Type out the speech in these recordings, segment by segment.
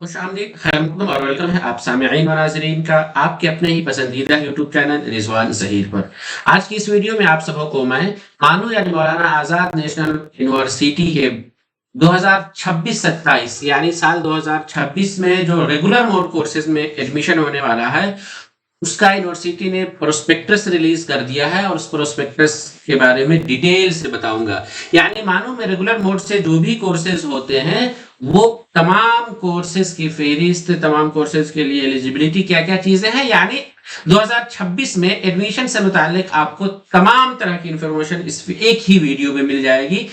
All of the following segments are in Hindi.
खुशामदीद, खैर-ए-मक़दम और वेलकम है आप सामिईन व नाज़रीन का आपके अपने ही पसंदीदा यूट्यूब चैनल रिज़वान ज़हीर पर। आज की इस वीडियो में आप सबों को मैं मानू यानी मौलाना आज़ाद नेशनल यूनिवर्सिटी के 2026-27 यानी साल 2026 में जो रेगुलर मोड कोर्सेज़ में एडमिशन होने वाला है, उसका यूनिवर्सिटी ने प्रोस्पेक्टस रिलीज कर दिया है और उस प्रोस्पेक्टस के बारे में डिटेल से बताऊंगा। यानी मानो में रेगुलर मोड से जो भी कोर्सेज होते हैं वो तमाम कोर्सेज की फेहरिस्त, तमाम कोर्सेज के लिए एलिजिबिलिटी क्या क्या चीजें हैं, यानी 2026 में एडमिशन से मुतालिक आपको तमाम तरह की इंफॉर्मेशन इस एक ही वीडियो में मिल जाएगी।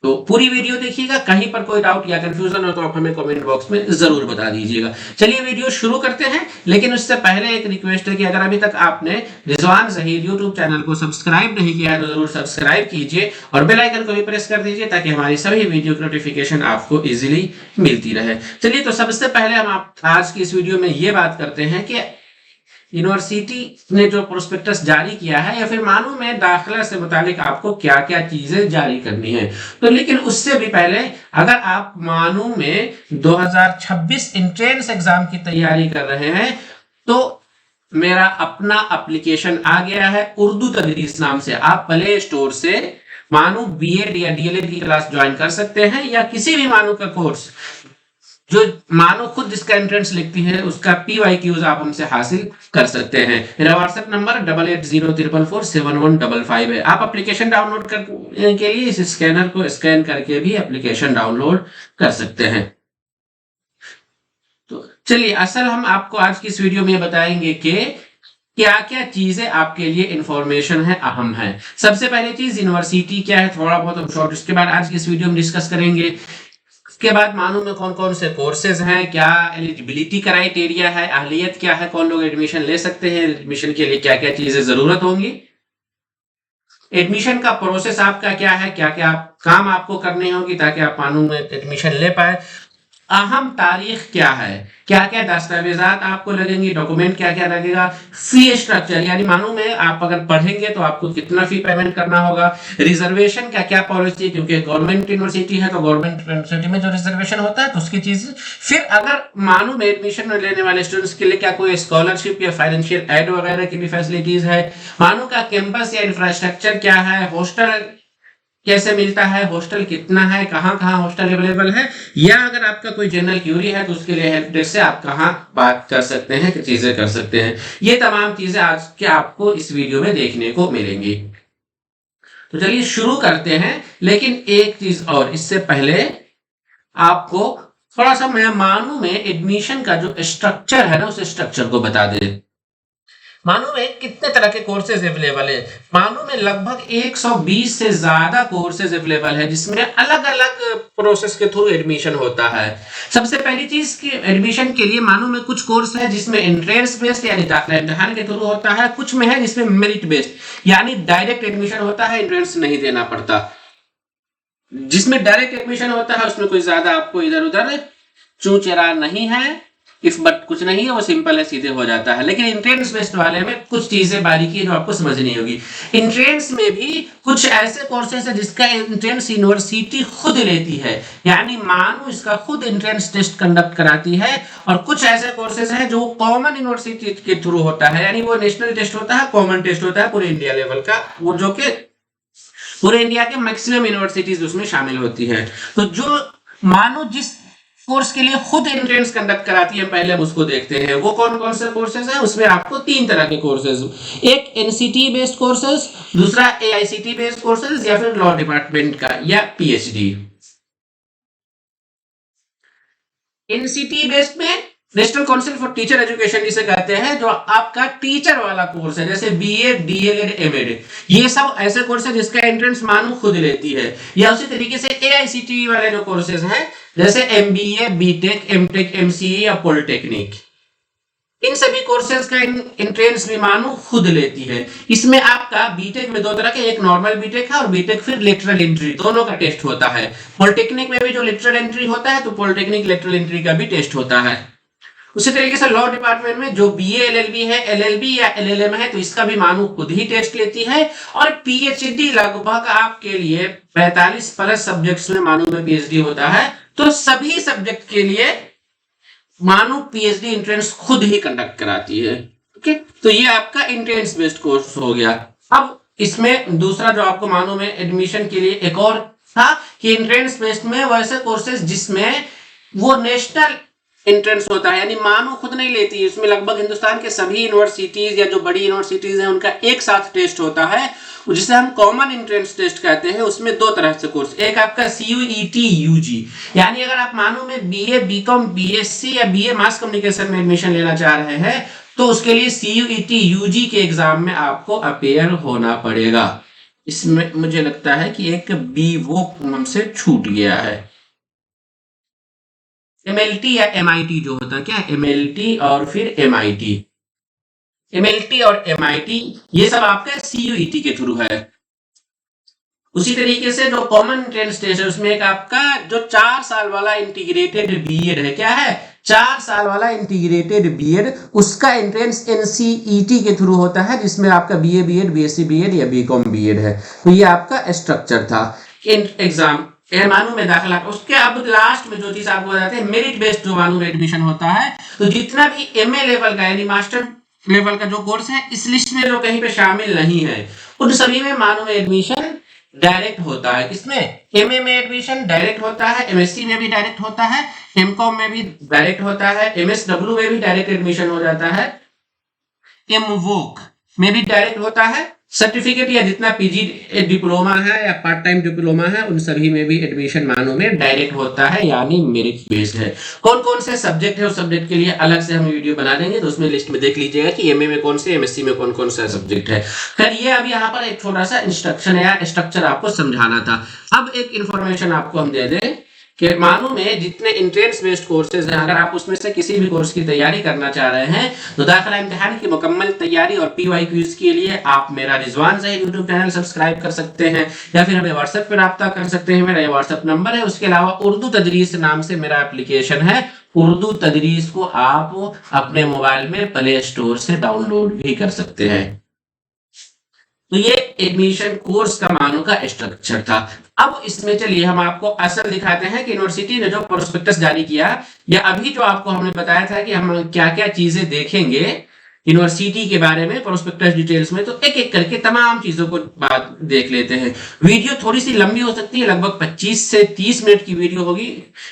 तो पूरी वीडियो देखिएगा, कहीं पर कोई डाउट या कंफ्यूजन हो तो आप हमें कमेंट बॉक्स में जरूर बता दीजिएगा। चलिए वीडियो शुरू करते हैं, लेकिन उससे पहले एक रिक्वेस्ट है कि अगर अभी तक आपने रिजवान ज़हीर यूट्यूब चैनल को सब्सक्राइब नहीं किया है तो जरूर सब्सक्राइब कीजिए और बेल आइकन को भी प्रेस कर दीजिए ताकि हमारी सभी वीडियो की नोटिफिकेशन आपको इजीली मिलती रहे। चलिए तो सबसे पहले हम आज की इस वीडियो में ये बात करते हैं कि यूनिवर्सिटी ने जो प्रोस्पेक्टस जारी किया है या फिर मानो में दाखिला से मुतालिक आपको क्या क्या चीजें जारी करनी है। तो लेकिन उससे भी पहले अगर आप मानो में 2026 एंट्रेंस एग्जाम की तैयारी कर रहे हैं तो मेरा अपना एप्लीकेशन आ गया है उर्दू तदरीस नाम से। आप प्ले स्टोर से मानो बीएड या डीएलएड की क्लास ज्वाइन कर सकते हैं या किसी भी मानो का कोर्स जो मानो खुद जिसका एंट्रेंस लिखती है उसका PYQs आप हमसे हासिल कर सकते हैं। मेरा व्हाट्सएप नंबर 8803447155 है। आप एप्लीकेशन डाउनलोड करने के लिए इस स्कैनर को स्कैन करके भी एप्लीकेशन डाउनलोड कर सकते हैं। तो चलिए असल हम आपको आज की इस वीडियो में बताएंगे कि क्या क्या चीजें आपके लिए इंफॉर्मेशन है, अहम है। सबसे पहली चीज यूनिवर्सिटी क्या है, थोड़ा बहुत हम शॉर्ट उसके बाद आज की इस वीडियो में डिस्कस करेंगे। उसके बाद मालूम में कौन कौन से कोर्सेज हैं, क्या एलिजिबिलिटी क्राइटेरिया है, अहलियत क्या है, कौन लोग एडमिशन ले सकते हैं, एडमिशन के लिए क्या क्या चीजें जरूरत होंगी, एडमिशन का प्रोसेस आपका क्या है, क्या क्या काम आपको करने होंगी ताकि आप मालूम में एडमिशन ले पाए, अहम तारीख क्या है, क्या क्या दस्तावेजात आपको लगेंगे, डॉक्यूमेंट क्या क्या लगेगा, फी स्ट्रक्चर यानी मालूम है आप अगर पढ़ेंगे तो आपको कितना फी पेमेंट करना होगा, रिजर्वेशन क्या क्या पॉलिसी, क्योंकि गवर्नमेंट यूनिवर्सिटी है तो गवर्नमेंट यूनिवर्सिटी में जो रिजर्वेशन होता है तो उसकी चीज। फिर अगर मालूम है एडमिशन लेने वाले स्टूडेंट्स के लिए क्या कोई स्कॉलरशिप या फाइनेंशियल एड वगैरह की भी फैसिलिटीज है, मालूम का कैंपस या इंफ्रास्ट्रक्चर क्या है, हॉस्टल कैसे मिलता है, हॉस्टल कितना है, कहाँ कहाँ हॉस्टल अवेलेबल है, या अगर आपका कोई जनरल क्यूरी है तो उसके लिए हेल्प डेस्क से आप कहाँ बात कर सकते हैं, क्या चीजें कर सकते हैं। ये तमाम चीजें आज के आपको इस वीडियो में देखने को मिलेंगी। तो चलिए शुरू करते हैं, लेकिन एक चीज और इससे पहले आपको थोड़ा सा मैं मानू में एडमिशन का जो स्ट्रक्चर है ना उस स्ट्रक्चर को बता दे। मानो में कितने तरह के कोर्सेज अवेलेबल है, मानो में लगभग 120 से ज्यादा कोर्सेज अवेलेबल है जिसमें अलग अलग प्रोसेस के थ्रू एडमिशन होता है। सबसे पहली चीज कि एडमिशन के लिए मानो में कुछ कोर्स है जिसमें एंट्रेंस बेस्ड यानी दाखिला इम्तिहान के थ्रू होता है, कुछ में है जिसमें मेरिट बेस्ड यानी डायरेक्ट एडमिशन होता है, एंट्रेंस नहीं देना पड़ता। जिसमें डायरेक्ट एडमिशन होता है उसमें कोई ज्यादा आपको इधर उधर चूचेरा नहीं है, इफ बट कुछ नहीं है, वो सिंपल है, सीधे हो जाता है। लेकिन एंट्रेंस बेस्ड वाले में कुछ चीजें बारीकी जो आपको समझनी होगी। एंट्रेंस में भी कुछ ऐसे कोर्सेज है जिसका एंट्रेंस यूनिवर्सिटी खुद लेती है, यानी मानो इसका खुद एंट्रेंस टेस्ट कंडक्ट कराती है, और कुछ ऐसे कोर्सेज है जो कॉमन यूनिवर्सिटी के थ्रू होता है, यानी वो नेशनल टेस्ट होता है, कॉमन टेस्ट होता है पूरे इंडिया लेवल का, वो जो कि पूरे इंडिया के मैक्सिमम यूनिवर्सिटीज उसमें शामिल होती है। तो जो मानो जिस कोर्स के लिए खुद एंट्रेंस कंडक्ट कराती है पहले हम उसको देखते हैं, वो कौन कौन से कोर्सेज हैं। उसमें आपको 3 तरह के कोर्सेज, एक एनसीटी बेस्ड कोर्सेज, दूसरा एआईसीटी बेस्ड कोर्सेज या फिर लॉ डिपार्टमेंट का या पीएचडी। एनसीटी बेस्ड में national council for teacher education जिसे कहते हैं, जो आपका टीचर वाला कोर्स है, जैसे बीएड डीएलएड एमएड, ये सब ऐसे कोर्स है जिसका एंट्रेंस मानो खुद लेती है। या उसी तरीके से एआईसीटी वाले जो कोर्सेज हैं जैसे एमबीए बीटेक एमटेक एमसीए या पॉलिटेक्निक, इन सभी कोर्सेज का एंट्रेंस भी मानो खुद लेती है। इसमें आपका बीटेक में 2 तरह के, एक नॉर्मल बीटेक है और बीटेक फिर लेटरल एंट्री, दोनों का टेस्ट होता है। पॉलिटेक्निक में भी जो लेटरल एंट्री होता है तो पॉलिटेक्निक लेटरल एंट्री का भी टेस्ट होता है। उसी तरीके से लॉ डिपार्टमेंट में जो बीए एलएलबी है, एलएलबी या एलएलएम है तो इसका भी मानो खुद ही टेस्ट लेती है। और पीएचडी लगभग आपके लिए 45 प्लस सब्जेक्ट्स में मानो में पीएचडी होता है, तो सभी सब्जेक्ट के लिए मानो पीएचडी एंट्रेंस खुद ही कंडक्ट कराती है। ओके, तो ये आपका एंट्रेंस बेस्ड कोर्स हो गया। अब इसमें दूसरा जो आपको मानो में एडमिशन के लिए एक और था कि एंट्रेंस बेस्ड में वैसे कोर्सेज जिसमें वो नेशनल एंट्रेंस होता है, यानी मानो खुद नहीं लेती है, इसमें लगभग हिंदुस्तान के सभी यूनिवर्सिटीज या जो बड़ी यूनिवर्सिटीज हैं उनका एक साथ टेस्ट होता है, जिसे हम कॉमन एंट्रेंस टेस्ट कहते हैं। उसमें दो तरह से कोर्स, एक आपका सीयूईटी यूजी, यानी अगर आप मानो में बीए बीकॉम बीएससी या बीए मास कम्युनिकेशन में एडमिशन लेना चाह रहे हैं तो उसके लिए सीयूईटी यूजी के एग्जाम में आपको अपेयर होना पड़ेगा। इसमें मुझे लगता है कि एक बी वो हमसे छूट गया है, एमएलटी या एमआईटी जो होता है, क्या एमएलटी और फिर एमआईटी, एमएलटी और एमआईटी ये सब आपका सीयूईटी के थ्रू है। उसी तरीके से जो कॉमन एंट्रेंस टेस्ट है उसमें एक आपका जो 4 साल वाला इंटीग्रेटेड बीएड है, क्या है 4 साल वाला इंटीग्रेटेड बीएड, उसका एंट्रेंस एनसीईटी के थ्रू होता है, जिसमें आपका बीए बीएड बीएससी बीएड या बीकॉम बीएड है। तो ये आपका स्ट्रक्चर था एग्जाम मानू में दाखिला। उसके अब लास्ट में जो चीज आपको बताते हैं, मेरिट बेस्ड जो मानू में एडमिशन होता है, तो जितना भी एमए लेवल का यानी मास्टर लेवल का जो कोर्स है इस लिस्ट में जो कहीं पे शामिल नहीं है उन सभी में मानू में एडमिशन डायरेक्ट होता है। इसमें एमए में एडमिशन डायरेक्ट होता है, एमएससी में भी डायरेक्ट होता है, एमकॉम में भी डायरेक्ट होता है, एमएसडब्ल्यू में भी डायरेक्ट एडमिशन हो जाता है, एमवोक में भी डायरेक्ट होता है, सर्टिफिकेट या जितना पीजी डिप्लोमा है या पार्ट टाइम डिप्लोमा है उन सभी में भी एडमिशन मानो में डायरेक्ट होता है, यानी मेरिट बेस्ड है। कौन कौन से सब्जेक्ट है उस सब्जेक्ट के लिए अलग से हम वीडियो बना देंगे, तो उसमें लिस्ट में देख लीजिएगा कि एमए में कौन से, एमएससी में कौन कौन सा सब्जेक्ट है। खैर ये अब यहाँ पर एक छोटा सा इंस्ट्रक्शन या स्ट्रक्चर आपको समझाना था। अब एक इंफॉर्मेशन आपको हम दे दें कि मानो में जितने एंट्रेंस बेस्ड कोर्सेज हैं, अगर आप उसमें से किसी भी कोर्स की तैयारी करना चाह रहे हैं तो दाखिला इम्तिहान की मुकम्मल तैयारी और पीवाई क्विज के लिए आप मेरा Rizwan Zaheer YouTube channel subscribe कर सकते हैं या फिर हमें व्हाट्सएप पर रब्ता कर सकते हैं, मेरा व्हाट्सएप नंबर है। उसके अलावा उर्दू तदरीस नाम से मेरा एप्लीकेशन है, उर्दू तदरीस को आप अपने मोबाइल में प्ले स्टोर से डाउनलोड भी कर सकते हैं। तो ये एडमिशन कोर्स का मानो का स्ट्रक्चर था। अब इसमें चलिए हम आपको असल दिखाते हैं कि यूनिवर्सिटी ने जो प्रोस्पेक्टस जारी किया या अभी जो आपको हमने बताया था कि हम क्या क्या चीजें देखेंगे यूनिवर्सिटी के बारे में प्रोस्पेक्टस डिटेल्स में, तो एक एक करके तमाम चीजों को बात देख लेते हैं। वीडियो थोड़ी सी लंबी हो सकती है, लगभग 25 से 30 मिनट की वीडियो होगी,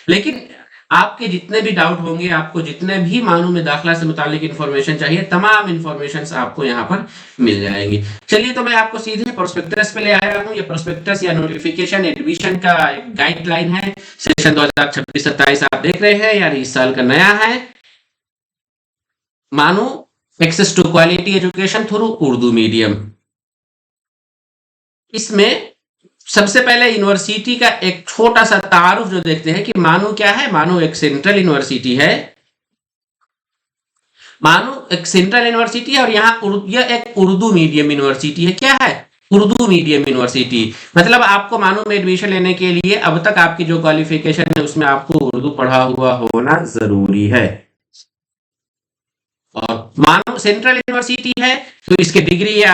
लेकिन आपके जितने भी डाउट होंगे, आपको जितने भी मानो में दाखिला से मुतालिक इंफॉर्मेशन चाहिए, तमाम इंफॉर्मेशन आपको यहाँ पर मिल जाएंगी। चलिए तो मैं आपको सीधे प्रोस्पेक्टस पे ले आया हूँ। ये प्रोस्पेक्टस या नोटिफिकेशन एडमिशन का गाइडलाइन है, सेशन 2026-27 आप देख रहे हैं, यानी इस साल का नया है। मानो access to quality education through Urdu medium. इसमें सबसे पहले यूनिवर्सिटी का एक छोटा सा तारुफ जो देखते हैं कि मानो क्या है। मानो एक सेंट्रल यूनिवर्सिटी है, मानो एक सेंट्रल यूनिवर्सिटी है और यहाँ यह एक उर्दू मीडियम यूनिवर्सिटी है। क्या है? Urdu medium university. मतलब आपको मानो में एडमिशन लेने के लिए अब तक आपकी जो क्वालिफिकेशन है उसमें आपको उर्दू पढ़ा हुआ होना जरूरी है। और मानो सेंट्रल यूनिवर्सिटी है तो इसके डिग्री या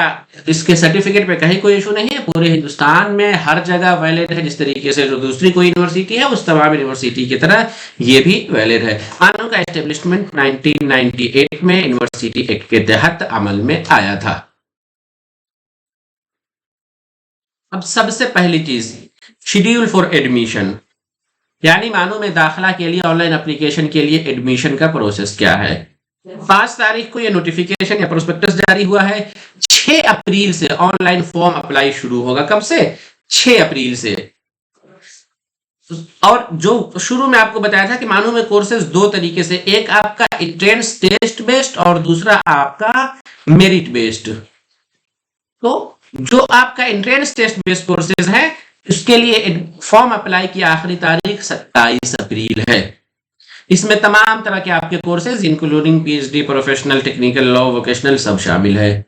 इसके सर्टिफिकेट पे कहीं कोई इशू नहीं है, पूरे हिंदुस्तान में हर जगह वैलिड है। जिस तरीके से जो दूसरी कोई यूनिवर्सिटी है उस तमाम यूनिवर्सिटी की तरह ये भी वैलिड है। मानो का एस्टेब्लिशमेंट 1998 में यूनिवर्सिटी एक्ट के तहत अमल में आया था। अब सबसे पहली चीज, शेड्यूल फॉर एडमिशन, यानी मानो में दाखिला के लिए ऑनलाइन एप्लीकेशन के लिए एडमिशन का प्रोसेस क्या है। 5 तारीख को ये नोटिफिकेशन या प्रोस्पेक्टस जारी हुआ है। 6 अप्रैल से ऑनलाइन फॉर्म अप्लाई शुरू होगा। कब से? 6 अप्रैल से। और जो शुरू में आपको बताया था कि मानो में कोर्सेज 2 तरीके से, एक आपका एंट्रेंस टेस्ट बेस्ड और दूसरा आपका मेरिट बेस्ड। तो जो आपका एंट्रेंस टेस्ट बेस्ड कोर्सेज है उसके लिए फॉर्म अप्लाई की आखिरी तारीख 27 अप्रैल है। इसमें तमाम तरह के आपके courses including PhD, professional, technical, law, vocational सब शामिल है।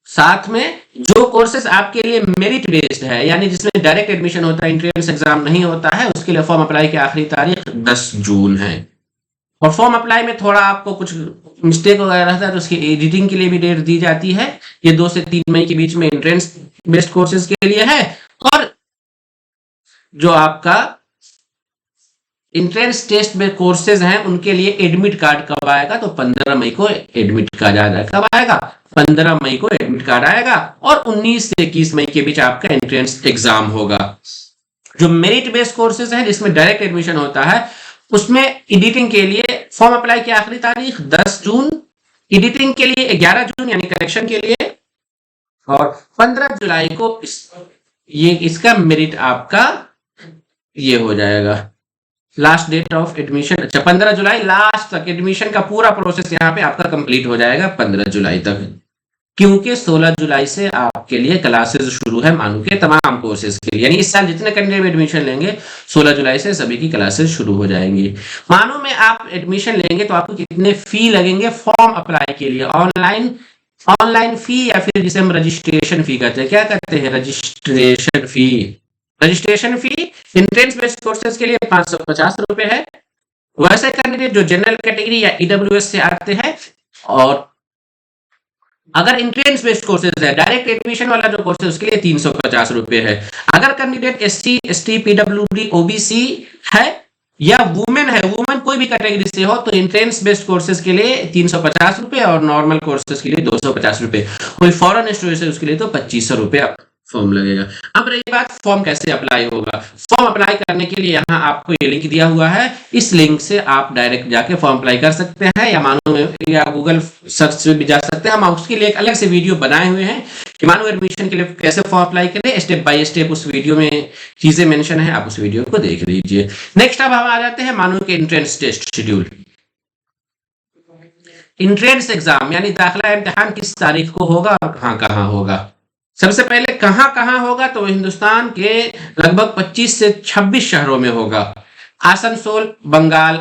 साथ में जो कोर्सेज आपके लिए मेरिट बेस्ड है, यानी जिसमें डायरेक्ट एडमिशन होता है, एंट्रेंस एग्जाम नहीं होता है, उसके लिए फॉर्म अप्लाई की आखिरी तारीख 10 जून है। और फॉर्म अप्लाई में थोड़ा आपको कुछ मिस्टेक वगैरह रहता है तो उसकी एडिटिंग के लिए भी डेट दी जाती है। ये 2 से 3 मई के बीच में एंट्रेंस बेस्ड कोर्सेज के लिए है। और जो आपका एंट्रेंस टेस्ट में कोर्सेज हैं उनके लिए एडमिट कार्ड कब आएगा? तो 15 मई को एडमिट कार्ड आएगा। कब आएगा? 15 मई को एडमिट कार्ड आएगा और 19 से 21 मई के बीच आपका एंट्रेंस एग्जाम होगा। जो मेरिट बेस्ड कोर्सेज हैं जिसमें डायरेक्ट एडमिशन होता है, उसमें एडिटिंग के लिए फॉर्म अप्लाई की आखिरी तारीख 10 जून, एडिटिंग के लिए 11 जून यानी करेक्शन के लिए, और 15 जुलाई को इसका मेरिट आपका ये हो जाएगा लास्ट डेट ऑफ एडमिशन। अच्छा, 15 जुलाई लास्ट तक एडमिशन का पूरा प्रोसेस यहाँ पे आपका कंप्लीट हो जाएगा 15 जुलाई तक, क्योंकि 16 जुलाई से आपके लिए क्लासेस शुरू है मानू के तमाम कोर्सेज के लिए। यानी इस साल जितने कैंडिडेट एडमिशन लेंगे 16 जुलाई से सभी की क्लासेस शुरू हो जाएंगी। मानो में आप एडमिशन लेंगे तो आपको कितने फी लगेंगे फॉर्म अप्लाई के लिए? ऑनलाइन फी या फिर जिसे हम रजिस्ट्रेशन फी कहते हैं। क्या कहते हैं? Registration fee. Registration fee entrance based courses के लिए 550 रुपए है। वैसे कैंडिडेट जो जनरल कैटेगरी या ईडब्ल्यूएस से आते हैं, और अगर एंट्रेंस बेस्ड कोर्सेज है डायरेक्ट एडमिशन वाला जो कोर्स है उसके लिए 350 रुपए है। अगर candidate SC, ST, PWD, OBC है या वुमेन है, वुमेन कोई भी कैटेगरी से हो, तो एंट्रेंस बेस्ड कोर्सेज के लिए 350 रुपए और नॉर्मल कोर्सेज के लिए 250 रुपए। कोई फॉरेन स्टूडेंट है उसके लिए तो 2500 रुपए फॉर्म लगेगा। अब रही बात फॉर्म कैसे अप्लाई होगा। फॉर्म अप्लाई करने के लिए यहाँ आपको ये लिंक दिया हुआ है, इस लिंक से आप डायरेक्ट जाके फॉर्म अप्लाई कर सकते हैं, या मानो या गूगल सर्च से भी जा सकते हैं। हम उसके लिए एक अलग से वीडियो बनाए हुए हैं कि मानो एडमिशन के लिए कैसे फॉर्म अप्लाई करें, स्टेप बाय स्टेप उस वीडियो में चीजें मेंशन है, आप उस वीडियो को देख लीजिए। नेक्स्ट अब हम आ जाते हैं मानो के entrance test schedule. Entrance exam यानी दाखिला इम्तिहान किस तारीख को होगा और कहाँ कहाँ होगा। सबसे पहले कहाँ कहाँ होगा, तो हिंदुस्तान के लगभग 25 से 26 शहरों में होगा। आसनसोल बंगाल,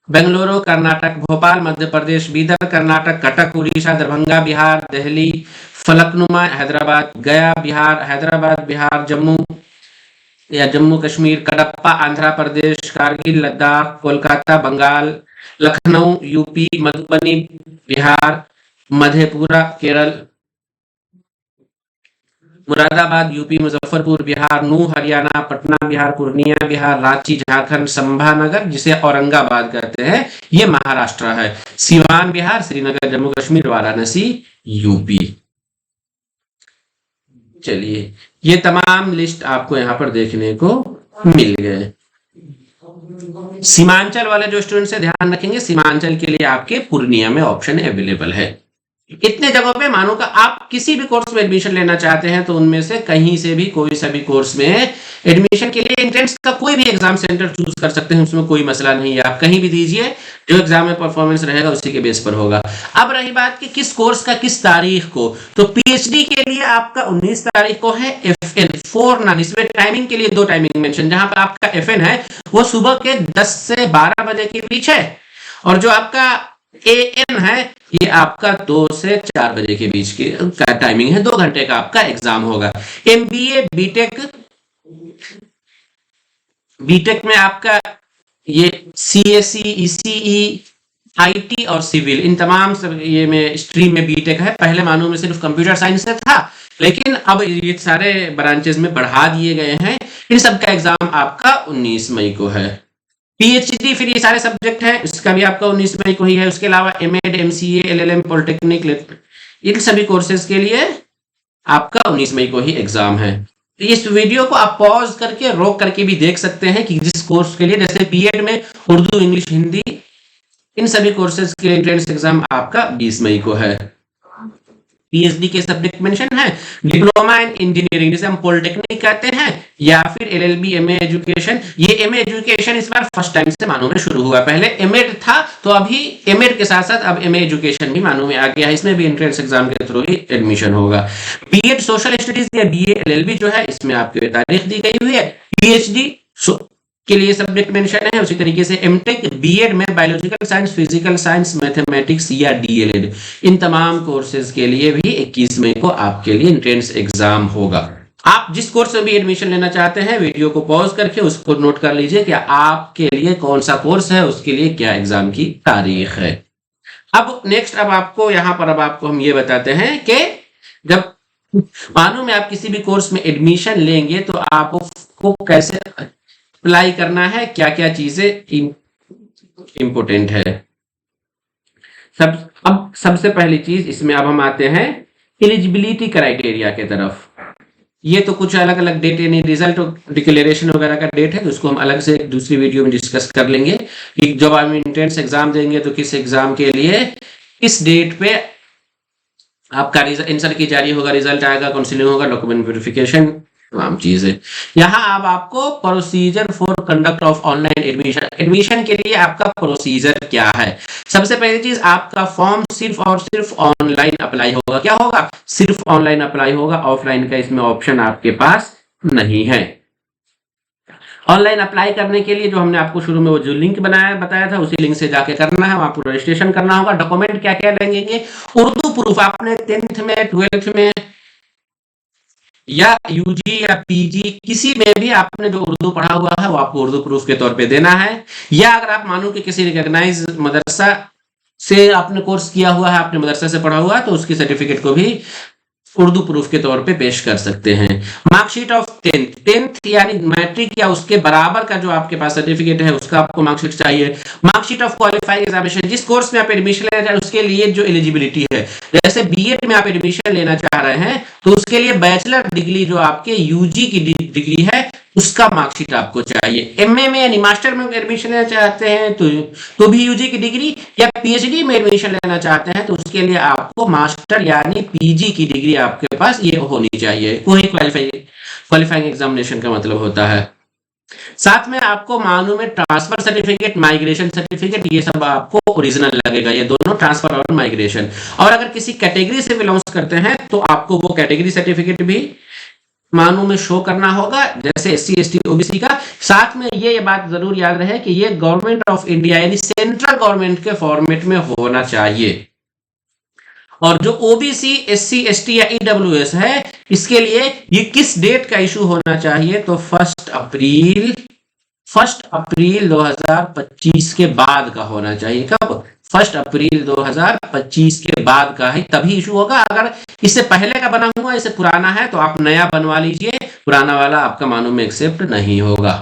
बेंगलुरु कर्नाटक, भोपाल मध्य प्रदेश, बीदर कर्नाटक, कटक उड़ीसा, दरभंगा बिहार, दिल्ली, फलकनुमा हैदराबाद, गया बिहार, हैदराबाद बिहार, जम्मू कश्मीर, कडप्पा आंध्र प्रदेश, कारगिल लद्दाख, कोलकाता बंगाल, लखनऊ यूपी, मधुबनी बिहार, मधेपुरा केरल, मुरादाबाद यूपी, मुजफ्फरपुर बिहार, नूह हरियाणा, पटना बिहार, पूर्णिया बिहार, रांची झारखंड, संभानगर जिसे औरंगाबाद कहते हैं ये महाराष्ट्र है, सीवान बिहार, श्रीनगर जम्मू कश्मीर, वाराणसी यूपी। चलिए, ये तमाम लिस्ट आपको यहाँ पर देखने को मिल गए। सीमांचल वाले जो स्टूडेंट्स है ध्यान रखेंगे, सीमांचल के लिए आपके पूर्णिया में ऑप्शन अवेलेबल है। इतने जगहों पे मानो का आप किसी भी कोर्स में एडमिशन लेना चाहते हैं तो उनमें से कहीं से भी कोई सा भी कोर्स में एडमिशन के लिए एंट्रेंस का कोई भी एग्जाम सेंटर चूज कर सकते हैं, उसमें कोई मसला नहीं है। आप कहीं भी दीजिए, जो एग्जाम में परफॉर्मेंस रहेगा उसी के बेस पर होगा। अब रही बात कि किस कोर्स का किस तारीख को, तो पीएचडी के लिए आपका 19 तारीख को है FN 4 9। इसमें टाइमिंग के लिए 2 टाइमिंग मेंशन, जहां पर आपका FN है वो सुबह के 10 से 12 बजे के बीच है, और जो आपका AN है ये आपका 2 से 4 बजे के बीच की टाइमिंग है। 2 घंटे का आपका एग्जाम होगा। MBA बीटेक में आपका ये CSE, ECE, IT और सिविल, इन तमाम सब ये में स्ट्रीम में बीटेक है। पहले मानो में सिर्फ कंप्यूटर साइंस से था, लेकिन अब ये सारे ब्रांचेस में बढ़ा दिए गए हैं। इन सब का एग्जाम आपका 19 मई को है। पीएचडी फिर ये सारे सब्जेक्ट हैं, इसका भी आपका 19 मई को ही है। उसके अलावा एमएड, एमसीए, एलएलएम, पॉलिटेक्निक, इन सभी कोर्सेज के लिए आपका 19 मई को ही एग्जाम है। इस वीडियो को आप पॉज करके रोक करके भी देख सकते हैं कि जिस कोर्स के लिए, जैसे बीएड में उर्दू, इंग्लिश, हिंदी, इन सभी कोर्सेज के एंट्रेंस एग्जाम आपका 20 मई को है। पीएचडी के सब्जेक्ट मेंशन है, डिप्लोमा इन इंजीनियरिंग जिसे हम पॉलिटेक्निक कहते हैं, या फिर एलएलबी, एमए एजुकेशन। ये एमए एजुकेशन इस बार फर्स्ट टाइम से मानो में शुरू हुआ, पहले एमएड था, तो अभी एमएड के साथ साथ अब एमए एजुकेशन भी मानो में आ गया है। इसमें भी एंट्रेंस एग्जाम के थ्रू ही एडमिशन होगा। बीएड सोशल स्टडीज या बीए एलएलबी जो है, इसमें आपकी तारीख दी गई हुई है। पीएचडी के लिए सब्जेक्ट मेंशन है। उसी तरीके से एमटेक, बीएड में biological science, physical science, mathematics या डीएलएड, इन तमाम कोर्सेज के लिए भी 21 मई को आपके लिए एंट्रेंस एग्जाम होगा। आप जिस कोर्स में भी एडमिशन लेना चाहते हैं, वीडियो को पॉज करके उसको नोट कर लीजिए कि आपके लिए कौन सा कोर्स है, उसके लिए क्या एग्जाम की तारीख है। अब नेक्स्ट, अब आपको हम ये बताते हैं कि जब मानो में आप किसी भी कोर्स में एडमिशन लेंगे तो आपको कैसे अप्लाई करना है, क्या क्या चीजें इंपॉर्टेंट है। अब सबसे पहली चीज इसमें अब हम आते हैं एलिजिबिलिटी क्राइटेरिया के तरफ। ये तो कुछ अलग अलग डेट यानी रिजल्ट डिक्लेरेशन वगैरह का डेट है, तो उसको हम अलग से एक दूसरी वीडियो में डिस्कस कर लेंगे कि जब हम एंट्रेंस एग्जाम देंगे तो किस एग्जाम के लिए किस डेट पे आपका आंसर की जारी होगा, रिजल्ट आएगा, काउंसलिंग होगा, डॉक्यूमेंट वेरिफिकेशन, तमाम चीजें। यहाँ अब आपको procedure for conduct of online admission, admission के लिए आपका प्रोसीजर क्या है। सबसे पहली चीज, आपका फॉर्म सिर्फ और सिर्फ ऑनलाइन अप्लाई होगा। क्या होगा? सिर्फ ऑनलाइन अप्लाई होगा, ऑफलाइन का इसमें ऑप्शन आपके पास नहीं है। ऑनलाइन अप्लाई करने के लिए जो हमने आपको शुरू में वो जो लिंक बताया था, उसी लिंक से जाके करना है, वहां पर रजिस्ट्रेशन करना होगा। डॉक्यूमेंट क्या क्या लगेंगे? उर्दू प्रूफ, आपने 10th में 12th में या यूजी या पीजी किसी में भी आपने जो उर्दू पढ़ा हुआ है वो आपको उर्दू प्रूफ के तौर पे देना है। या अगर आप मानो कि किसी रिकॉग्नाइज मदरसा से आपने कोर्स किया हुआ है, आपने मदरसा से पढ़ा हुआ है, तो उसकी सर्टिफिकेट को भी उर्दू प्रूफ के तौर पे पेश कर सकते हैं। मार्कशीट ऑफ 10th यानी मैट्रिक या उसके बराबर का जो आपके पास सर्टिफिकेट है उसका आपको मार्कशीट चाहिए। मार्कशीट ऑफ क्वालिफाइंग एग्जामिनेशन, जिस कोर्स में आप एडमिशन लेना चाह रहे हैं उसके लिए जो एलिजिबिलिटी है, जैसे बीएड में आप एडमिशन लेना चाह रहे हैं तो उसके लिए बैचलर डिग्री जो आपके यूजी की डिग्री है उसका मार्कशीट आपको चाहिए। एमए में यानी मास्टर में एडमिशन लेना चाहते हैं तो भी यूजी की डिग्री, या पीएचडी में एडमिशन लेना चाहते हैं तो उसके लिए आपको मास्टर यानी पीजी की डिग्री आपके पास ये होनी चाहिए। वही क्वालिफाइंग एग्जामिनेशन का मतलब होता है। साथ में आपको मालूम है ट्रांसफर सर्टिफिकेट, माइग्रेशन सर्टिफिकेट, ये सब आपको ओरिजिनल लगेगा, ये दोनों ट्रांसफर और माइग्रेशन। और अगर किसी कैटेगरी से बिलोंग्स करते हैं तो आपको वो कैटेगरी सर्टिफिकेट भी मानू में शो करना होगा, जैसे एससी एसटी ओबीसी का। साथ में ये बात जरूर याद रहे कि ये गवर्नमेंट ऑफ इंडिया यानी सेंट्रल गवर्नमेंट के फॉर्मेट में होना चाहिए। और जो ओबीसी एससी एसटी या ईडब्ल्यूएस है, इसके लिए ये किस डेट का इशू होना चाहिए? तो 1 अप्रैल 2025 के बाद का होना चाहिए। कब? 1 अप्रैल 2025 के बाद का ही तभी इशू होगा। अगर इससे पहले का बना हुआ, इससे पुराना है तो आप नया बनवा लीजिए, पुराना वाला आपका मानूम में एक्सेप्ट नहीं होगा।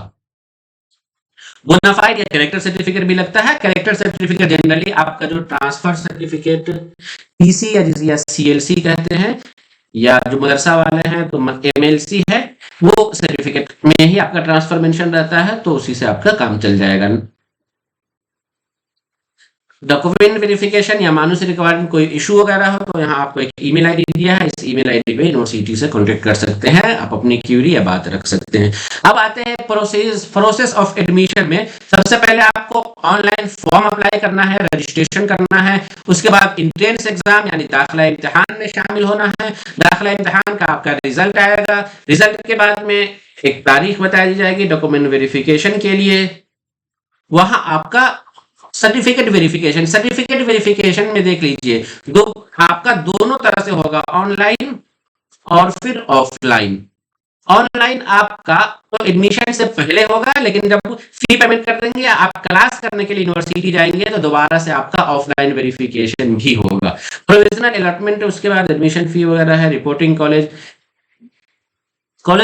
बोनाफाइड या कैरेक्टर सर्टिफिकेट भी लगता है। कैरेक्टर सर्टिफिकेट जनरली आपका जो ट्रांसफर सर्टिफिकेट पीसी या सीएलसी कहते हैं, या जो मदरसा वाले हैं तो एमएलसी है, वो सर्टिफिकेट में ही आपका ट्रांसफर मेंशन रहता है, तो उसी से आपका काम चल जाएगा। डॉक्यूमेंट वेरिफिकेशन या मानू से रिक्वायरमेंट कोई इशू वगैरह हो तो यहाँ आपको एक ईमेल आईडी दिया है, इस ईमेल आईडी पे यूनिवर्सिटी से कांटेक्ट कर सकते हैं, आप अपनी क्यूरी या बात रख सकते हैं। अब आते हैं प्रोसेस ऑफ एडमिशन में। सबसे पहले आपको ऑनलाइन फॉर्म अप्लाई करना है, रजिस्ट्रेशन करना है। उसके बाद एंट्रेंस एग्जाम यानी दाखिला इम्तिहान में शामिल होना है। दाखिला इम्तिहान का आपका रिजल्ट आएगा। रिजल्ट के बाद में एक तारीख बता दी जाएगी डॉक्यूमेंट वेरिफिकेशन के लिए। वहां आपका सर्टिफिकेट वेरिफिकेशन में देख लीजिए, आपका दोनों तरह से होगा, ऑनलाइन और फिर ऑफलाइन। ऑनलाइन आपका तो एडमिशन से पहले होगा, लेकिन जब फी पेमेंट कर देंगे, आप क्लास करने के लिए यूनिवर्सिटी जाएंगे तो दोबारा से आपका ऑफलाइन वेरिफिकेशन भी होगा। प्रोविजनल अलॉटमेंट, उसके बाद एडमिशन फी वगैरह है। रिपोर्टिंग कॉलेज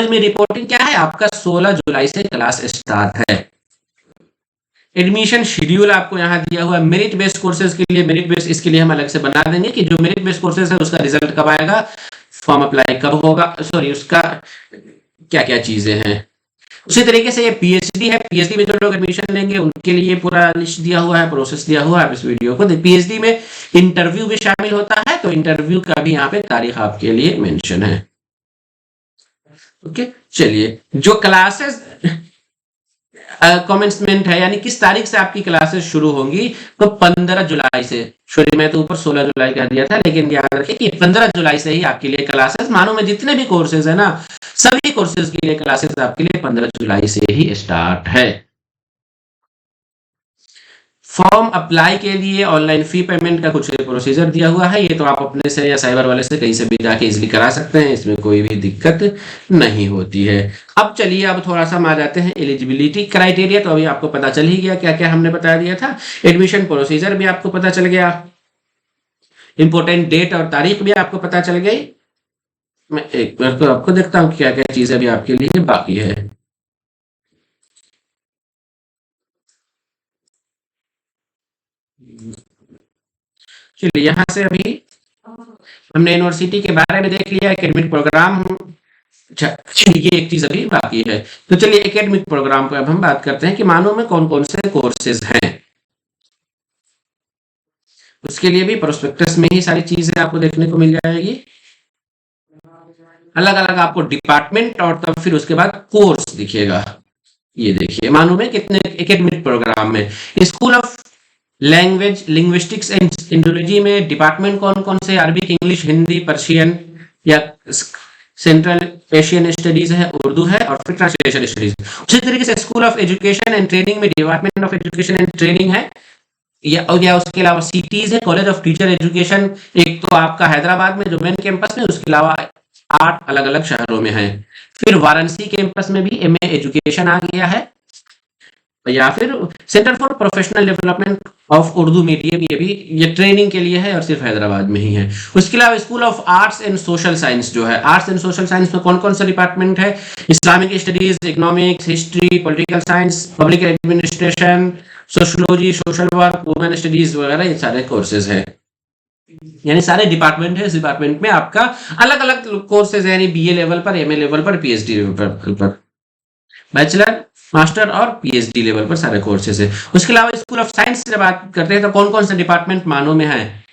में रिपोर्टिंग क्या है? आपका 16 जुलाई से क्लास स्टार्ट है। एडमिशन शेड्यूल आपको यहाँ दिया हुआ है। मेरिट बेस्ड कोर्सेज के लिए मेरिट बेस्ड, इसके लिए हम अलग से बना देंगे कि जो मेरिट बेस्ड कोर्सेज है उसका रिजल्ट कब आएगा, फॉर्म अप्लाई कब होगा, सॉरी उसका क्या क्या चीजें हैं। उसी तरीके से ये पीएचडी है, पीएचडी में जो लोग एडमिशन लेंगे उनके लिए पूरा लिस्ट दिया हुआ है, प्रोसेस दिया हुआ है। इस वीडियो को पीएचडी में इंटरव्यू भी शामिल होता है, तो इंटरव्यू का भी यहाँ पे तारीख आपके लिए मेंशन है। ओके, चलिए जो क्लासेस कमेंसमेंट है यानी किस तारीख से आपकी क्लासेस शुरू होंगी, तो 15 जुलाई से। सॉरी मैं तो ऊपर 16 जुलाई कह दिया था, लेकिन याद रखिए कि 15 जुलाई से ही आपके लिए क्लासेस, मानो में जितने भी कोर्सेज है ना, सभी कोर्सेज के लिए क्लासेस आपके लिए 15 जुलाई से ही स्टार्ट है। फॉर्म अप्लाई के लिए ऑनलाइन फी पेमेंट का कुछ प्रोसीजर दिया हुआ है, ये तो आप अपने से या साइबर वाले से कहीं से भी जाके इजीली करा सकते हैं, इसमें कोई भी दिक्कत नहीं होती है। अब चलिए अब थोड़ा सा हम आ जाते हैं एलिजिबिलिटी क्राइटेरिया। तो अभी आपको पता चल ही गया क्या क्या हमने बता दिया था। एडमिशन प्रोसीजर भी आपको पता चल गया, इंपोर्टेंट डेट और तारीख भी आपको पता चल गई। मैं एक बार तो आपको देखता हूँ क्या क्या चीजें अभी आपके लिए बाकी है। चलिए यहाँ से अभी हमने यूनिवर्सिटी के बारे में देख लिया, एकेडमिक प्रोग्राम। अच्छा, ये एक चीज अभी बाकी है। तो चलिए एकेडमिक प्रोग्राम पर अब हम बात करते हैं कि मानो में कौन कौन से कोर्सेज हैं। उसके लिए भी प्रोस्पेक्टस में ही सारी चीजें आपको देखने को मिल जाएगी। अलग अलग आपको डिपार्टमेंट और तब फिर उसके बाद कोर्स दिखेगा। ये देखिए मानो में कितने एकेडमिक प्रोग्राम में। School of language linguistics and Indology में डिपार्टमेंट कौन कौन से? अरबिक, इंग्लिश, हिंदी, पर्शियन या सेंट्रल एशियन स्टडीज है, उर्दू है, और फिर ट्रांसलेशन स्टडीज। उसी तरीके से school of education and training में department of education and training है, या उसके अलावा सिटीज है, कॉलेज ऑफ टीचर एजुकेशन। एक तो आपका हैदराबाद में जो मेन कैंपस में, उसके अलावा 8 अलग अलग शहरों में है। फिर वाराणसी कैंपस में भी एमए एजुकेशन आ गया है, या फिर centre for professional development of Urdu medium, ये ट्रेनिंग के लिए है और सिर्फ हैदराबाद में ही है। उसके अलावा school of arts and social science जो है, आर्ट्स एंड सोशल साइंस में कौन कौन सा डिपार्टमेंट है? Islamic studies, economics, history, political science, public administration, sociology, social work, women studies वगैरह, ये सारे कोर्सेज है। यानी सारे डिपार्टमेंट है। इस डिपार्टमेंट में आपका अलग अलग कोर्सेज है, यानी बीए लेवल पर, एमए लेवल पर, पीएचडी लेवल पर, बैचलर, मास्टर और पीएचडी लेवल पर सारे कोर्सेज है। उसके अलावा स्कूल ऑफ साइंस से बात करते हैं तो कौन कौन से डिपार्टमेंट मानो में है?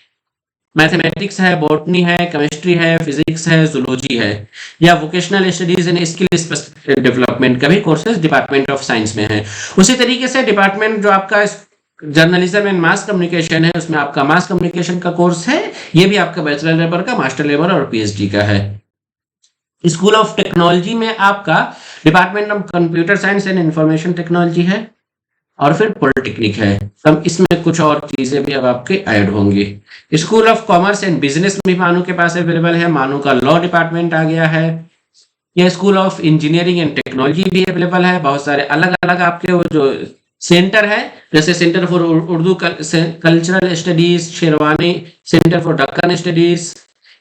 मैथमेटिक्स है, बॉटनी है, केमिस्ट्री है, फिजिक्स है, जूलॉजी है, या vocational studies and skill development का भी कोर्सेज डिपार्टमेंट ऑफ साइंस में है। उसी तरीके से डिपार्टमेंट जो आपका जर्नलिज्म एंड मास कम्युनिकेशन है, उसमें आपका मास कम्युनिकेशन का कोर्स है, ये भी आपका बैचलर लेवल का, मास्टर लेवल और पीएचडी का है। स्कूल ऑफ टेक्नोलॉजी में आपका department of computer science and information technology है, और फिर पॉलिटेक्निक है। अब इसमें कुछ और चीजें भी अब आपके ऐड होंगी। School of commerce and business भी मानो के पास अवेलेबल है, मानो का लॉ डिपार्टमेंट आ गया है। यह school of engineering and technology भी अवेलेबल है। बहुत सारे अलग अलग आपके वो जो सेंटर है, जैसे centre for Urdu cultural studies sherwani, centre for Deccan studies,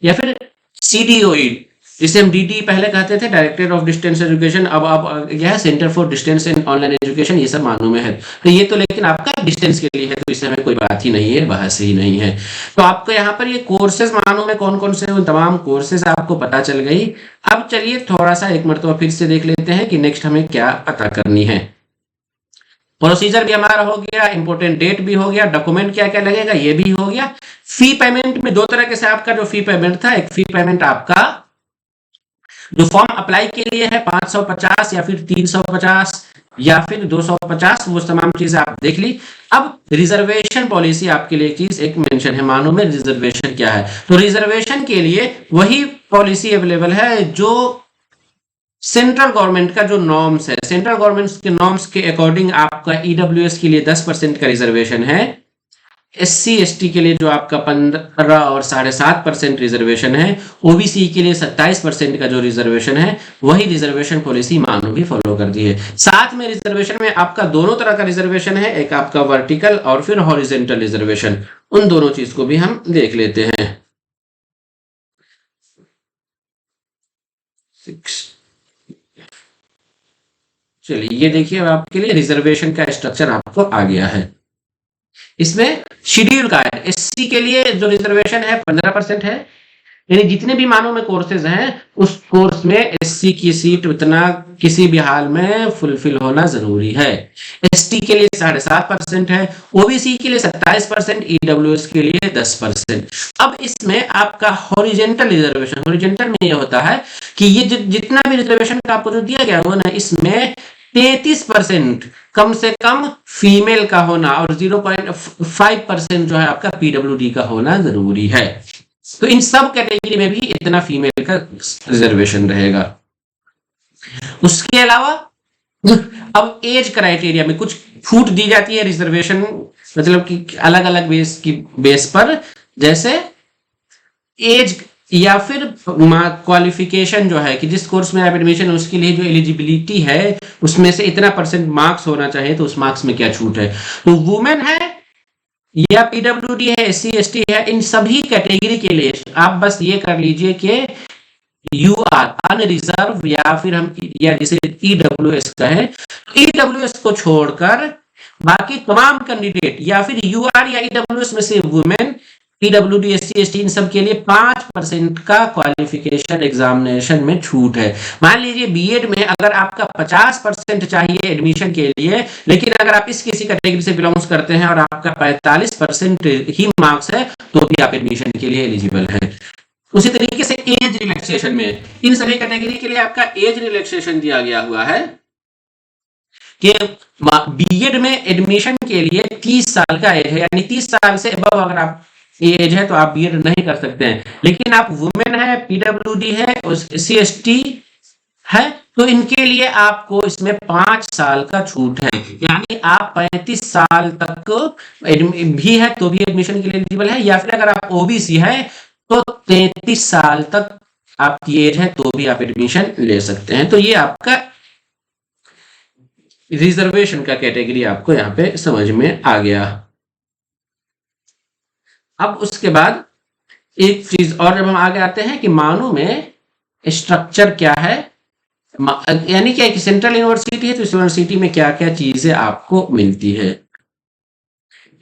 या फिर सीडीओई, जिसे हम डीडी पहले कहते थे, डायरेक्टर ऑफ डिस्टेंस एजुकेशन, अब यह centre for distance and online education, ये सब मानो में है। तो ये तो लेकिन आपका डिस्टेंस के लिए है, तो इससे हमें कोई बात ही नहीं है, बहस ही नहीं है। तो आपको यहाँ पर ये कोर्सेज मानो में कौन कौन से, उन तमाम कोर्सेज आपको पता चल गई। अब चलिए थोड़ा सा एक मरतबा फिर से देख लेते हैं कि नेक्स्ट हमें क्या पता करनी है। प्रोसीजर भी हमारा हो गया, इंपोर्टेंट डेट भी हो गया, डॉक्यूमेंट क्या क्या लगेगा ये भी हो गया। फी पेमेंट में दो तरह के से आपका जो फी पेमेंट था, एक फी पेमेंट आपका जो फॉर्म अप्लाई के लिए है 550 या फिर 350 या फिर 250, वो तमाम चीजें आप देख ली। अब रिजर्वेशन पॉलिसी आपके लिए चीज एक मेंशन है, मानो में रिजर्वेशन क्या है। तो रिजर्वेशन के लिए वही पॉलिसी अवेलेबल है जो सेंट्रल गवर्नमेंट का जो नॉर्म्स है, सेंट्रल गवर्नमेंट के नॉर्म्स के अकॉर्डिंग आपका ईडब्ल्यूएस के लिए 10% का रिजर्वेशन है। एससी एसटी के लिए जो आपका 15 और 7.5% रिजर्वेशन है, ओबीसी के लिए 27% का जो रिजर्वेशन है, वही रिजर्वेशन पॉलिसी मानो भी फॉलो कर दी है। साथ में रिजर्वेशन में आपका दोनों तरह का रिजर्वेशन है, एक आपका वर्टिकल और फिर हॉरिजेंटल रिजर्वेशन। उन दोनों चीज को भी हम देख लेते हैं। चलिए ये देखिए, अब आपके लिए रिजर्वेशन का स्ट्रक्चर आपको आ गया है। इसमें शेड्यूल का है, एससी के लिए जो रिजर्वेशन है 15% है, यानी जितने भी मानो में कोर्सेज हैं उस कोर्स में एससी की सीट उतना किसी भी हाल में फुलफिल होना जरूरी है। एसटी के लिए 7.5% है, ओबीसी के लिए 27%, ईडब्ल्यूएस के लिए 10%। अब इसमें आपका हॉरिजेंटल रिजर्वेशन, हॉरिजेंटल में यह होता है कि ये जितना भी रिजर्वेशन का आपको जो दिया गया हो ना, इसमें 33% कम से कम फीमेल का होना और 0.5% जो है आपका पीडब्ल्यूडी का होना जरूरी है। तो इन सब कैटेगरी में भी इतना फीमेल का रिजर्वेशन रहेगा। उसके अलावा अब एज क्राइटेरिया में कुछ छूट दी जाती है रिजर्वेशन, मतलब कि अलग अलग बेस पर, जैसे एज या फिर क्वालिफिकेशन जो है कि जिस कोर्स में आप एडमिशन है उसके लिए जो एलिजिबिलिटी है उसमें से इतना % मार्क्स होना चाहिए, तो उस मार्क्स में क्या छूट है। तो वुमेन है या पीडब्ल्यूडी है, एससी एसटी है, इन सभी कैटेगरी के लिए आप बस ये कर लीजिए कि यू आर अनरिजर्व, या फिर हम या जिसे ईडब्ल्यूएस कहें, ईडब्ल्यूएस को छोड़कर बाकी तमाम कैंडिडेट या फिर यूआर या ईडब्ल्यूएस में से वुमेन, पीडब्ल्यूडी, एससी, एसटी इन सब के लिए 5% का क्वालिफिकेशन एग्जामिनेशन में छूट है। मान लीजिए बीएड में अगर आपका 50% चाहिए एडमिशन के लिए, लेकिन अगर आप इस किसी कैटेगरी से बिलोंग्स करते हैं और आपका 45% ही मार्क्स है, तो भी आप एडमिशन के लिए एलिजिबल हैं। उसी तरीके से एज रिलैक्सेशन में इन सभी कैटेगरी के लिए आपका एज रिलैक्सेशन दिया गया हुआ है कि बीएड में एडमिशन के लिए 30 साल का एज है, यानी 30 साल से अबव अगर आप एज है तो आप बीएड नहीं कर सकते हैं। लेकिन आप वुमेन है, पीडब्ल्यूडी है, एससी एसटी है, तो इनके लिए आपको इसमें 5 साल का छूट है, यानी आप 35 साल तक भी है तो भी एडमिशन के लिए एलिजिबल है, या फिर अगर आप ओबीसी है तो 33 साल तक आपकी एज है तो भी आप एडमिशन ले सकते हैं। तो ये आपका रिजर्वेशन का कैटेगरी आपको यहाँ पे समझ में आ गया। अब उसके बाद एक चीज और, जब हम आगे आते हैं कि मानो में स्ट्रक्चर क्या है, यानी कि एक सेंट्रल यूनिवर्सिटी है तो इस यूनिवर्सिटी में क्या क्या चीजें आपको मिलती है।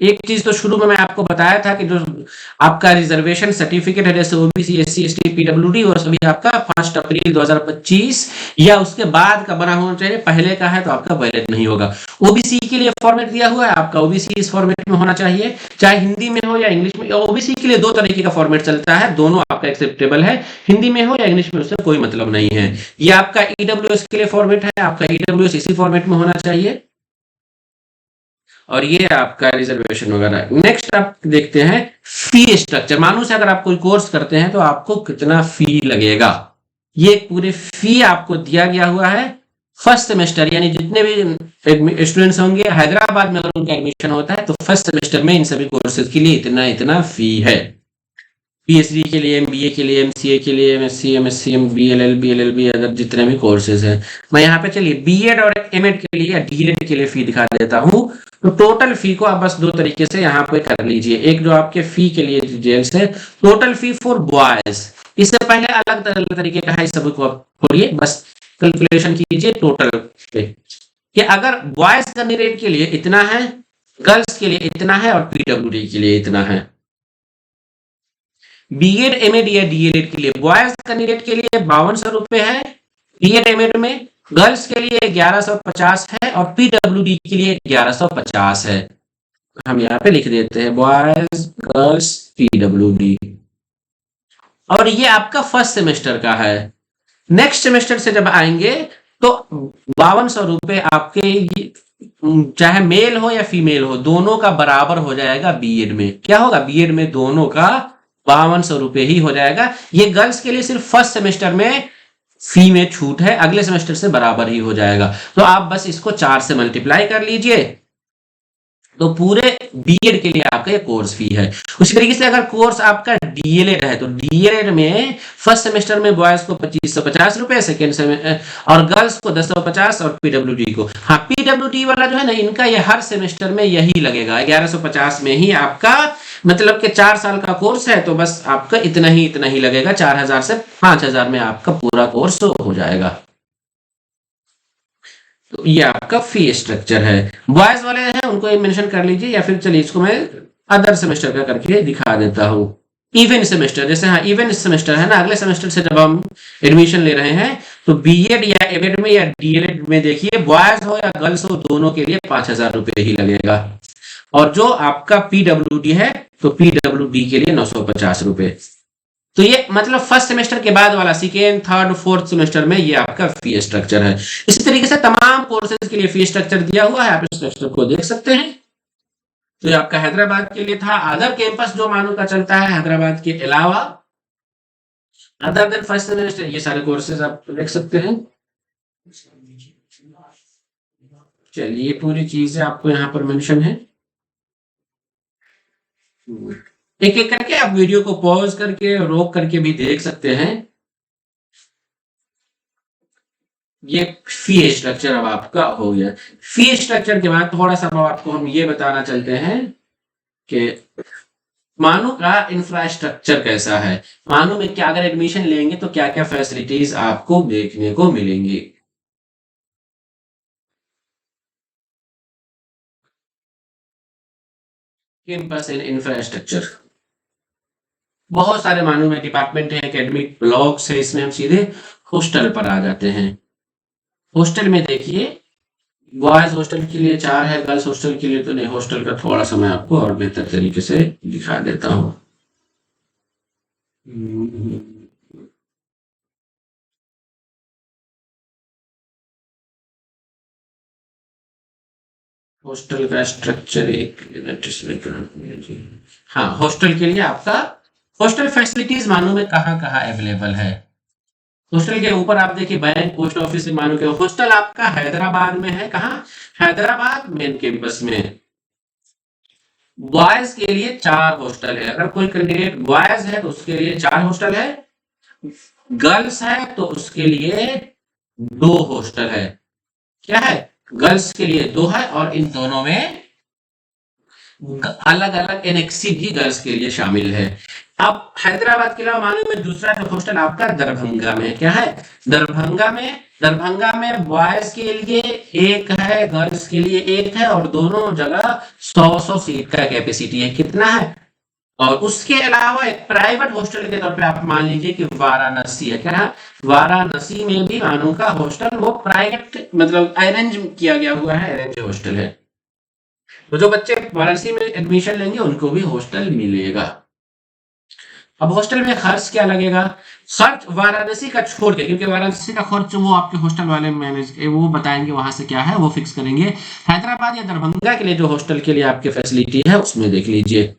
एक चीज तो शुरू में मैं आपको बताया था कि जो आपका रिजर्वेशन सर्टिफिकेट है, जैसे ओबीसी, एससी, एसटी, पीडब्ल्यूडी, वो सभी आपका 1 अप्रैल 2025 या उसके बाद का बना होना चाहिए। पहले का है तो आपका वैलिड नहीं होगा। ओबीसी के लिए फॉर्मेट दिया हुआ है, आपका ओबीसी इस फॉर्मेट में होना चाहिए, चाहे हिंदी में हो या इंग्लिश में। ओबीसी के लिए 2 तरीके का फॉर्मेट चलता है, दोनों आपका एक्सेप्टेबल है, हिंदी में हो या इंग्लिश में, उससे कोई मतलब नहीं है। ये आपका ईडब्ल्यूएस के लिए फॉर्मेट है, आपका ईडब्ल्यूएस इसी फॉर्मेट में होना चाहिए, और ये आपका रिजर्वेशन वगैरह। नेक्स्ट आप देखते हैं फी स्ट्रक्चर। मानो से अगर आप कोई कोर्स करते हैं तो आपको कितना फी लगेगा, ये पूरे फी आपको दिया गया हुआ है। फर्स्ट सेमेस्टर यानी जितने भी स्टूडेंट्स होंगे हैदराबाद में अगर उनका एडमिशन होता है तो फर्स्ट सेमेस्टर में इन सभी कोर्सेज के लिए इतना इतना फी है। पीएचडी के लिए, एमबीए के लिए, एमसीए के लिए, एमएससी, एमएससी, बीएलएलबी, अदर जितने भी कोर्सेज हैं। मैं यहाँ पे चलिए बीएड और एमएड के लिए या डीएलएड के लिए फी दिखा देता हूँ। तो टोटल फी को आप बस 2 तरीके से यहाँ पे कर लीजिए। एक जो आपके फी के लिए डिटेल्स है, टोटल फी फॉर बॉयज, इससे पहले अलग तरीके का है, इस सब को आप छोड़िए, बस कैलकुलेशन कीजिए टोटल पे कि अगर बॉयज कैंडिडेट के लिए इतना है, गर्ल्स के लिए इतना है और पीडब्ल्यूडी के लिए इतना है। बीएड, एमएड या डीएलएड के लिए बॉयज कैंडिडेट के लिए 5200 रुपए है, बीएड एमएड में गर्ल्स के लिए 1150 है और पीडब्ल्यूडी के लिए 1150 है। हम यहाँ पे लिख देते हैं बॉयज, गर्ल्स, पीडब्ल्यूडी, और ये आपका फर्स्ट सेमेस्टर का है। नेक्स्ट सेमेस्टर से जब आएंगे तो 5200 रुपए आपके चाहे मेल हो या फीमेल हो दोनों का बराबर हो जाएगा। बीएड में क्या होगा, बीएड में दोनों का 5200 रुपए ही हो जाएगा। ये गर्ल्स के लिए सिर्फ फर्स्ट सेमेस्टर में फी में छूट है, अगले सेमेस्टर से बराबर ही हो जाएगा। तो आप बस इसको 4 से मल्टीप्लाई कर लीजिए तो पूरे बीएड के लिए आपका ये कोर्स फी है। उसी तरीके से अगर कोर्स आपका डीएलएड है तो डीएलएड में फर्स्ट सेमेस्टर में बॉयज को 2550 रुपए, सेकेंड सेमेस्टर और गर्ल्स को 1050 और पीडब्ल्यूडी को, हाँ पीडब्ल्यूडी वाला जो है ना, इनका ये हर सेमेस्टर में यही लगेगा 1150 में ही आपका, मतलब कि 4 साल का कोर्स है तो बस आपका इतना ही लगेगा। 4000 से 5000 में आपका पूरा कोर्स हो जाएगा। तो ये आपका फी स्ट्रक्चर है। बॉयज वाले हैं उनको ये मेंशन कर लीजिए, या फिर चलिए इसको मैं अदर सेमेस्टर का करके दिखा देता हूँ। इवन सेमेस्टर, जैसे हाँ इवन सेमेस्टर है ना, अगले सेमेस्टर से जब हम एडमिशन ले रहे हैं तो बीएड या एमएड में या डीएलएड में देखिए बॉयज हो या गर्ल्स हो दोनों के लिए 5000 रुपए ही लगेगा। और जो आपका पीडब्ल्यूडी है तो पीडब्ल्यूडी के लिए 950 रुपए। तो ये मतलब फर्स्ट सेमेस्टर के बाद वाला सेकेंड, थर्ड, फोर्थ सेमेस्टर में ये आपका फी स्ट्रक्चर है। इसी तरीके से तमाम कोर्सेज के लिए फी स्ट्रक्चर दिया हुआ है, आप इस स्ट्रक्चर को देख सकते हैं। तो ये आपका हैदराबाद के लिए था। अदर कैंपस जो मानो का चलता है हैदराबाद के अलावा, अदर देन फर्स्ट सेमेस्टर, ये सारे कोर्सेज आप देख सकते हैं। चलिए पूरी चीजें आपको यहाँ पर मेंशन है, एक एक करके आप वीडियो को पॉज करके रोक करके भी देख सकते हैं। ये फी स्ट्रक्चर अब आपका हो गया। फी स्ट्रक्चर के बाद थोड़ा सा आपको हम ये बताना चलते हैं कि मानो का इंफ्रास्ट्रक्चर कैसा है, मानो में क्या अगर एडमिशन लेंगे तो क्या क्या फैसिलिटीज आपको देखने को मिलेंगी। कैंपस एंड इंफ्रास्ट्रक्चर, बहुत सारे मालूम में डिपार्टमेंट है, एकेडमिक ब्लॉक्स है, इसमें हम सीधे हॉस्टल पर आ जाते हैं। हॉस्टल में देखिए, बॉयज हॉस्टल के लिए 4 है, गर्ल्स हॉस्टल के लिए तो नहीं। हॉस्टल का थोड़ा सा मैं आपको और बेहतर तरीके से दिखा देता हूँ। हॉस्टल का स्ट्रक्चर एक मिनट इसमें हाँ, हॉस्टल के लिए आपका हॉस्टल फैसिलिटीज मानो में कहाँ कहाँ अवेलेबल है। हॉस्टल के ऊपर आप देखिए बैंक, पोस्ट ऑफिस से मानो के हॉस्टल आपका हैदराबाद में है। कहाँ? हैदराबाद मेन कैंपस में। बॉयज के लिए 4 हॉस्टल है। अगर कोई कैंडिडेट बॉयज है तो उसके लिए 4 हॉस्टल है, गर्ल्स है तो उसके लिए 2 हॉस्टल है। क्या है? गर्ल्स के लिए 2 है और इन दोनों में अलग अलग एनेक्सी भी गर्ल्स के लिए शामिल है। अब हैदराबाद के अलावा मालूम है दूसरा जो हॉस्टल आपका दरभंगा में। क्या है? दरभंगा में बॉयज के लिए 1 है, गर्ल्स के लिए 1 है और दोनों जगह 100 सीट का कैपेसिटी है। कितना है? और उसके अलावा एक प्राइवेट हॉस्टल के तौर पे आप मान लीजिए कि वाराणसी है। क्या है? वाराणसी में भी मानो का हॉस्टल वो प्राइवेट मतलब अरेंज किया गया हुआ है, अरेंज हॉस्टल है। तो जो बच्चे वाराणसी में एडमिशन लेंगे उनको भी हॉस्टल मिलेगा। अब हॉस्टल में खर्च क्या लगेगा? खर्च वाराणसी का छोड़ के, क्योंकि वाराणसी का खर्च वो आपके हॉस्टल वाले मैनेज वो बताएंगे, वहां से क्या है वो फिक्स करेंगे। हैदराबाद या दरभंगा के लिए जो हॉस्टल के लिए आपके फैसिलिटी है उसमें देख लीजिए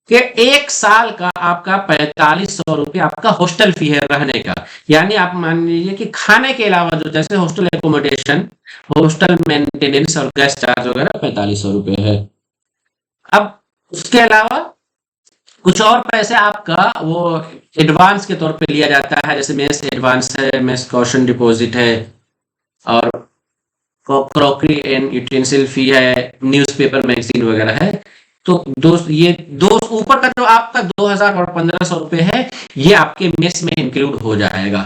कि 1 साल का आपका 4500 रुपये आपका हॉस्टल फी है रहने का। यानी आप मान लीजिए कि खाने के अलावा जो जैसे हॉस्टल एकोमोडेशन, हॉस्टल मेंटेनेंस और गैस चार्ज वगैरह 4500 रुपये है। अब उसके अलावा कुछ और पैसे आपका वो एडवांस के तौर पे लिया जाता है, जैसे मेस एडवांस है, मेस कॉशन डिपॉजिट है और क्रॉकरी एंड यूटेंसिल फी है, न्यूज़पेपर मैगजीन वगैरह है। तो दोस्त ये दोस्त ऊपर का जो आपका 2000 और 1500 रुपए है ये आपके मेस में इंक्लूड हो जाएगा।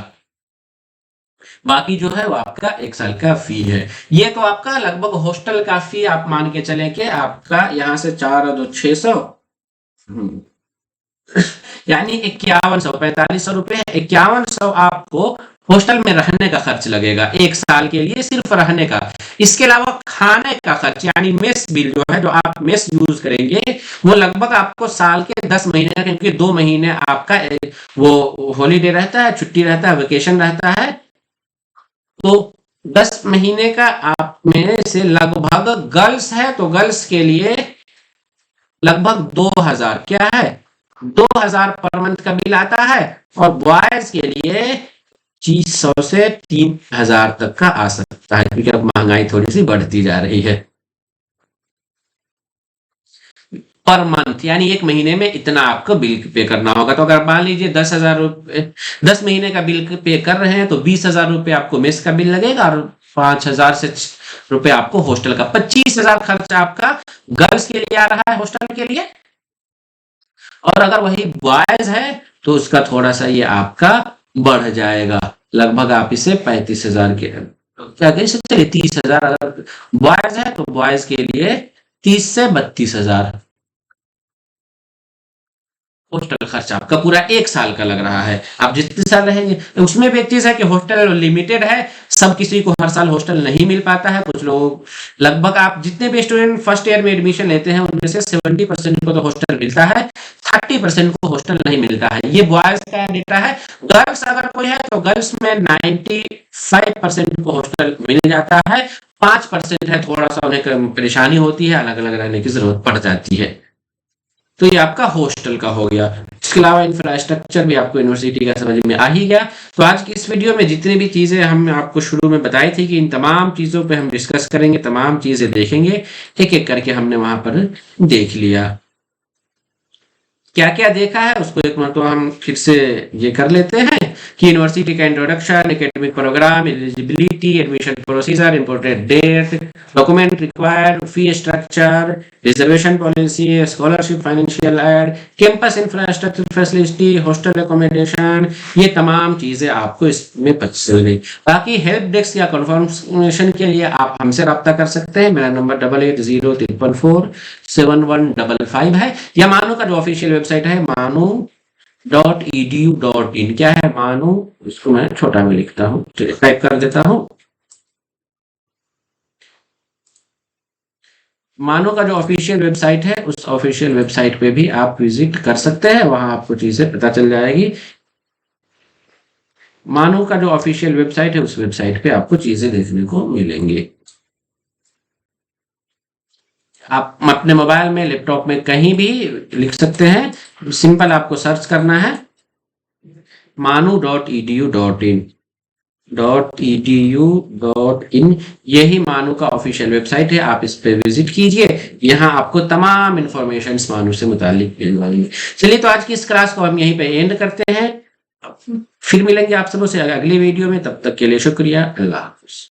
बाकी जो है वो आपका 1 साल का फी है। ये तो आपका लगभग हॉस्टल का फी आप मान के चले कि आपका यहाँ से 4 और 2 600 यानी 5100, 4500 रुपए, 5100 आपको हॉस्टल में रहने का खर्च लगेगा 1 साल के लिए, सिर्फ रहने का। इसके अलावा खाने का खर्च यानी मेस बिल जो है, जो आप मेस यूज करेंगे वो लगभग आपको साल के 10 महीने का, क्योंकि 2 महीने आपका वो हॉलीडे रहता है, छुट्टी रहता है, वेकेशन रहता है, तो 10 महीने का आप में से लगभग गर्ल्स है तो गर्ल्स के लिए लगभग 2000 क्या है 2000 पर मंथ का बिल आता है और बॉयज के लिए 2500 से 3000 तक का आ सकता है, क्योंकि अब महंगाई थोड़ी सी बढ़ती जा रही है। पर मंथ यानी 1 महीने में इतना आपको बिल पे करना होगा। तो अगर मान लीजिए 10,000 रुपए 10 महीने का बिल पे कर रहे हैं तो 20,000 रुपए आपको मेस का बिल लगेगा और 5,000 से रुपए आपको हॉस्टल का, 25,000 खर्च आपका गर्ल्स के लिए आ रहा है हॉस्टल के लिए। और अगर वही बॉयज है तो उसका थोड़ा सा ये आपका बढ़ जाएगा, लगभग आप इसे 35,000 के क्या कह सकते हैं 30,000। अगर बॉयज है तो बॉयज के लिए 30 से 32,000 हॉस्टल खर्च आपका पूरा 1 साल का लग रहा है। आप जितने साल रहेंगे उसमें भी एक चीज है कि हॉस्टल लिमिटेड है, सब किसी को हर साल हॉस्टल नहीं मिल पाता है। कुछ लोग लगभग आप जितने भी स्टूडेंट फर्स्ट ईयर में एडमिशन लेते हैं उनमें से 70% को तो हॉस्टल मिलता है, 30% को हॉस्टल नहीं मिलता है। ये बॉयज का डेटा है। गर्ल्स अगर कोई है तो गर्ल्स में 95% को हॉस्टल मिल जाता है, 5% है थोड़ा सा उन्हें परेशानी होती है, अलग अलग रहने की जरूरत पड़ जाती है। तो ये आपका हॉस्टल का हो गया। इसके अलावा इंफ्रास्ट्रक्चर भी आपको यूनिवर्सिटी का समझ में आ ही गया। तो आज की इस वीडियो में जितनी भी चीजें हम आपको शुरू में बताई थी कि इन तमाम चीजों पे हम डिस्कस करेंगे, तमाम चीजें देखेंगे, एक एक करके हमने वहां पर देख लिया। क्या क्या देखा है उसको एक मतलब हम फिर से ये कर लेते हैं कि यूनिवर्सिटी का introduction, academic programme, eligibility, admission procedure, important date, document required, fee structure, reservation policy, scholarship, financial aid, campus infrastructure facility, hostel accommodation, ये तमाम चीजें आपको इसमें पता चल गई। बाकी हेल्प डेस्क या कंफर्मेशन के लिए आप हमसे रब्ता कर सकते हैं। मेरा नंबर 8803447155 है, या मानो का जो ऑफिशियल वेबसाइट है manu.edu.in। क्या है मानो, इसको मैं छोटा में लिखता हूँ, टाइप कर देता हूँ। मानो का जो ऑफिशियल वेबसाइट है, उस ऑफिशियल वेबसाइट पे भी आप विजिट कर सकते हैं, वहां आपको चीजें पता चल जाएगी। मानो का जो ऑफिशियल वेबसाइट है, उस वेबसाइट पे आपको चीजें देखने को मिलेंगी। आप अपने मोबाइल में, लैपटॉप में कहीं भी लिख सकते हैं। सिंपल आपको सर्च करना है manu.edu.in। यही मानू का ऑफिशियल वेबसाइट है, आप इस पे विजिट कीजिए। यहाँ आपको तमाम इंफॉर्मेशन मानू से मुतालिक मिल जाएंगी। चलिए, तो आज की इस क्लास को हम यहीं पे एंड करते हैं। फिर मिलेंगे आप सबों से अगली वीडियो में, तब तक के लिए शुक्रिया। अल्लाह हाफिज।